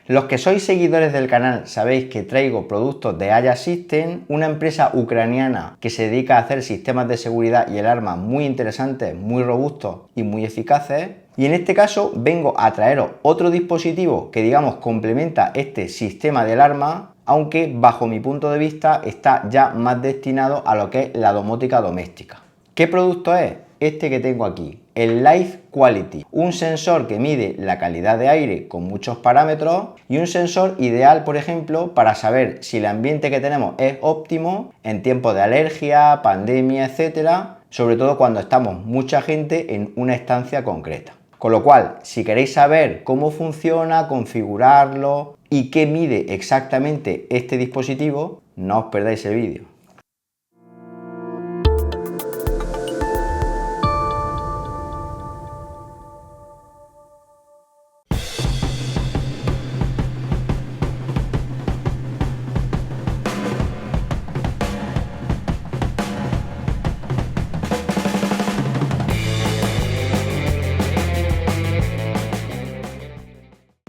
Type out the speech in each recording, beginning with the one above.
Los que sois seguidores del canal sabéis que traigo productos de Aya System, una empresa ucraniana que se dedica a hacer sistemas de seguridad y alarmas muy interesantes, muy robustos y muy eficaces. Y en este caso vengo a traeros otro dispositivo que digamos complementa este sistema de alarma, aunque bajo mi punto de vista está ya más destinado a lo que es la domótica doméstica. ¿Qué producto es? Este que tengo aquí, el Life Quality, un sensor que mide la calidad de aire con muchos parámetros y un sensor ideal, por ejemplo, para saber si el ambiente que tenemos es óptimo en tiempos de alergia, pandemia, etcétera, sobre todo cuando estamos mucha gente en una estancia concreta. Con lo cual, si queréis saber cómo funciona, configurarlo y qué mide exactamente este dispositivo, no os perdáis el vídeo.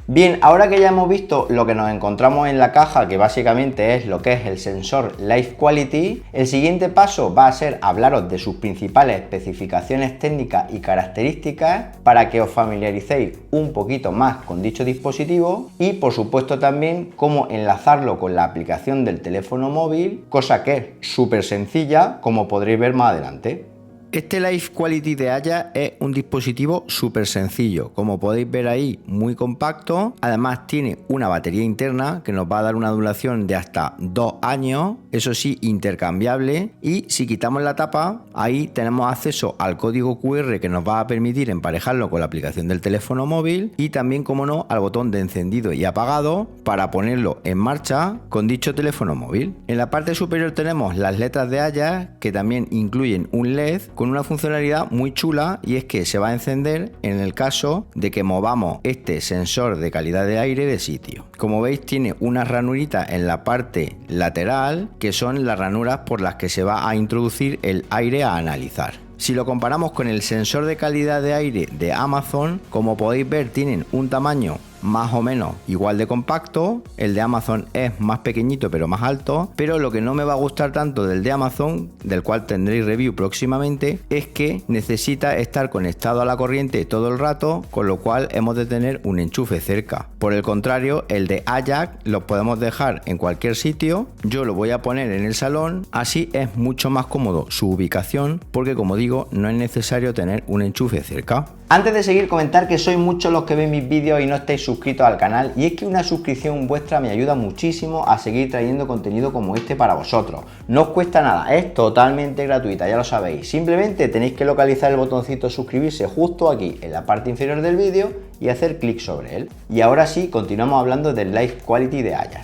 Bien, ahora que ya hemos visto lo que nos encontramos en la caja, que básicamente es lo que es el sensor Life Quality, el siguiente paso va a ser hablaros de sus principales especificaciones técnicas y características para que os familiaricéis un poquito más con dicho dispositivo y por supuesto también cómo enlazarlo con la aplicación del teléfono móvil, cosa que es súper sencilla, como podréis ver más adelante. Este Life Quality de Aya es un dispositivo súper sencillo, como podéis ver ahí, muy compacto. Además tiene una batería interna que nos va a dar una duración de hasta 2 años, eso sí, intercambiable. Y si quitamos la tapa, ahí tenemos acceso al código QR que nos va a permitir emparejarlo con la aplicación del teléfono móvil y también, como no, al botón de encendido y apagado para ponerlo en marcha con dicho teléfono móvil. En la parte superior tenemos las letras de Aya, que también incluyen un LED con una funcionalidad muy chula, y es que se va a encender en el caso de que movamos este sensor de calidad de aire de sitio. Como veis, tiene unas ranuritas en la parte lateral que son las ranuras por las que se va a introducir el aire a analizar. Si lo comparamos con el sensor de calidad de aire de Amazon, como podéis ver, tienen un tamaño más o menos igual de compacto. El de Amazon es más pequeñito pero más alto, pero lo que no me va a gustar tanto del de Amazon, del cual tendréis review próximamente, es que necesita estar conectado a la corriente todo el rato, con lo cual hemos de tener un enchufe cerca. Por el contrario, el de Aya lo podemos dejar en cualquier sitio. Yo lo voy a poner en el salón, así es mucho más cómodo su ubicación, porque como digo, no es necesario tener un enchufe cerca. Antes de seguir, comentar que sois muchos los que ven mis vídeos y no estáis suscritos al canal, y es que una suscripción vuestra me ayuda muchísimo a seguir trayendo contenido como este para vosotros. No os cuesta nada, es totalmente gratuita, ya lo sabéis. Simplemente tenéis que localizar el botoncito suscribirse justo aquí en la parte inferior del vídeo y hacer clic sobre él. Y ahora sí, continuamos hablando del Life Quality de Aya.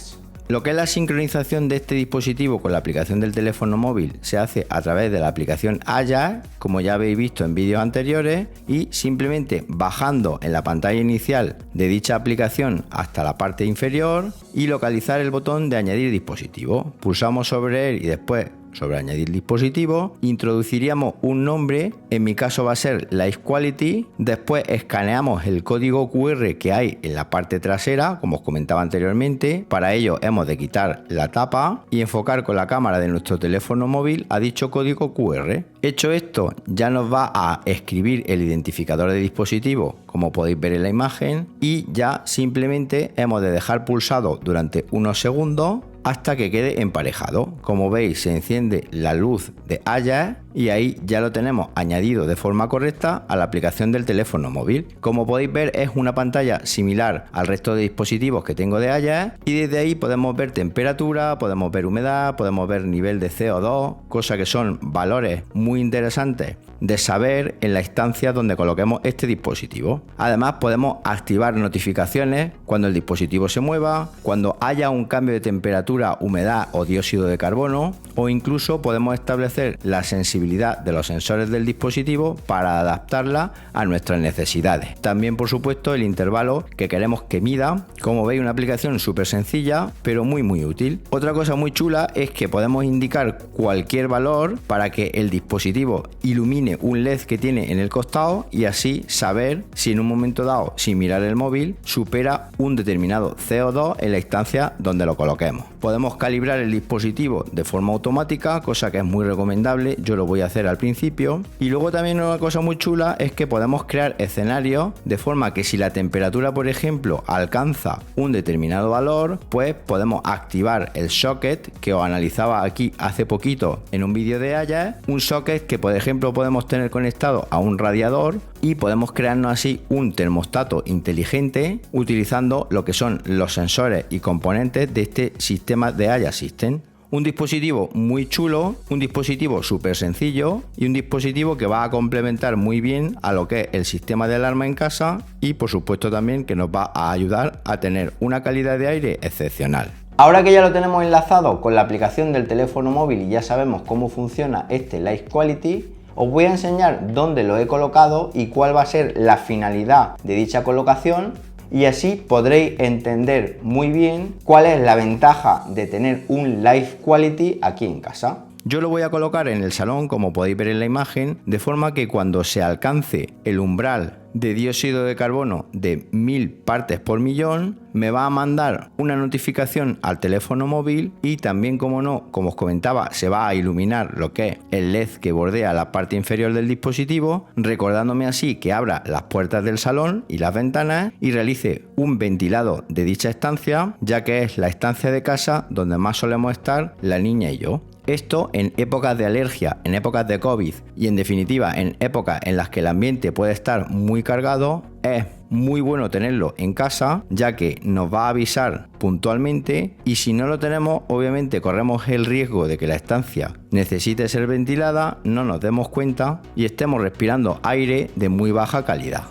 Lo que es la sincronización de este dispositivo con la aplicación del teléfono móvil se hace a través de la aplicación Aya, como ya habéis visto en vídeos anteriores, y simplemente bajando en la pantalla inicial de dicha aplicación hasta la parte inferior y localizar el botón de añadir dispositivo. Pulsamos sobre él y después sobre añadir dispositivo, introduciríamos un nombre, en mi caso va a ser Life Quality, después escaneamos el código QR que hay en la parte trasera, como os comentaba anteriormente. Para ello hemos de quitar la tapa y enfocar con la cámara de nuestro teléfono móvil a dicho código QR. Hecho esto, ya nos va a escribir el identificador de dispositivo, como podéis ver en la imagen, y ya simplemente hemos de dejar pulsado durante unos segundos hasta que quede emparejado. Como veis, se enciende la luz de Aya y ahí ya lo tenemos añadido de forma correcta a la aplicación del teléfono móvil. Como podéis ver, es una pantalla similar al resto de dispositivos que tengo de Aya, y desde ahí podemos ver temperatura, podemos ver humedad, podemos ver nivel de CO2, cosa que son valores muy interesantes de saber en la instancia donde coloquemos este dispositivo. Además, podemos activar notificaciones cuando el dispositivo se mueva, cuando haya un cambio de temperatura, humedad o dióxido de carbono, o incluso podemos establecer la sensibilidad sensibilidad de los sensores del dispositivo para adaptarla a nuestras necesidades. También, por supuesto, el intervalo que queremos que mida. Como veis, una aplicación súper sencilla, pero muy útil. Otra cosa muy chula es que podemos indicar cualquier valor para que el dispositivo ilumine un LED que tiene en el costado y así saber si en un momento dado, sin mirar el móvil, supera un determinado CO2 en la instancia donde lo coloquemos. Podemos calibrar el dispositivo de forma automática, cosa que es muy recomendable. Yo lo voy a hacer al principio. Y luego también una cosa muy chula es que podemos crear escenarios de forma que si la temperatura, por ejemplo, alcanza un determinado valor, pues podemos activar el socket que os analizaba aquí hace poquito en un vídeo de Aya, un socket que por ejemplo podemos tener conectado a un radiador y podemos crearnos así un termostato inteligente utilizando lo que son los sensores y componentes de este sistema de Aya System. Un dispositivo muy chulo, un dispositivo súper sencillo y un dispositivo que va a complementar muy bien a lo que es el sistema de alarma en casa y por supuesto también que nos va a ayudar a tener una calidad de aire excepcional. Ahora que ya lo tenemos enlazado con la aplicación del teléfono móvil y ya sabemos cómo funciona este Live Quality, os voy a enseñar dónde lo he colocado y cuál va a ser la finalidad de dicha colocación, y así podréis entender muy bien cuál es la ventaja de tener un Live Quality aquí en casa. Yo lo voy a colocar en el salón, como podéis ver en la imagen, de forma que cuando se alcance el umbral de dióxido de carbono de 1000 partes por millón, me va a mandar una notificación al teléfono móvil y también, como no, como os comentaba, se va a iluminar lo que es el LED que bordea la parte inferior del dispositivo, recordándome así que abra las puertas del salón y las ventanas y realice un ventilado de dicha estancia, ya que es la estancia de casa donde más solemos estar la niña y yo. Esto en épocas de alergia, en épocas de COVID y en definitiva en épocas en las que el ambiente puede estar muy cargado, es muy bueno tenerlo en casa, ya que nos va a avisar puntualmente, y si no lo tenemos, obviamente corremos el riesgo de que la estancia necesite ser ventilada, no nos demos cuenta y estemos respirando aire de muy baja calidad.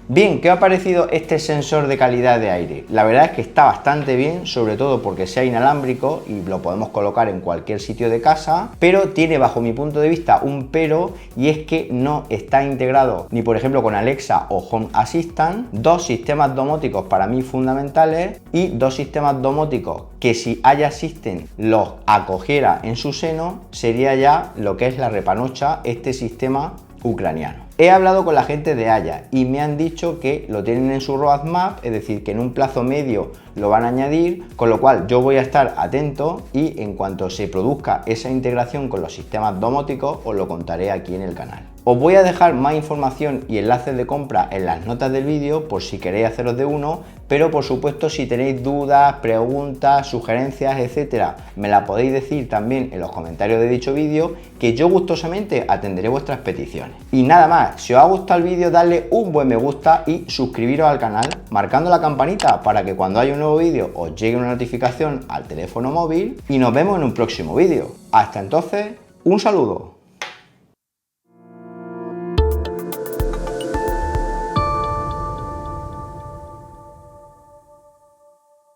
Bien, ¿qué os ha parecido este sensor de calidad de aire? La verdad es que está bastante bien, sobre todo porque sea inalámbrico y lo podemos colocar en cualquier sitio de casa, pero tiene, bajo mi punto de vista, un pero, y es que no está integrado ni por ejemplo con Alexa o Home Assistant, dos sistemas domóticos para mí fundamentales y dos sistemas domóticos que si Aya System los acogiera en su seno sería ya lo que es la repanocha, este sistema ucraniano. He hablado con la gente de Aya y me han dicho que lo tienen en su roadmap, es decir, que en un plazo medio lo van a añadir, con lo cual yo voy a estar atento y en cuanto se produzca esa integración con los sistemas domóticos os lo contaré aquí en el canal. Os voy a dejar más información y enlaces de compra en las notas del vídeo por si queréis haceros de uno, pero por supuesto si tenéis dudas, preguntas, sugerencias, etcétera, me la podéis decir también en los comentarios de dicho vídeo, que yo gustosamente atenderé vuestras peticiones. Y nada más, si os ha gustado el vídeo, dadle un buen me gusta y suscribiros al canal marcando la campanita para que cuando haya un nuevo vídeo os llegue una notificación al teléfono móvil, y nos vemos en un próximo vídeo. Hasta entonces, un saludo.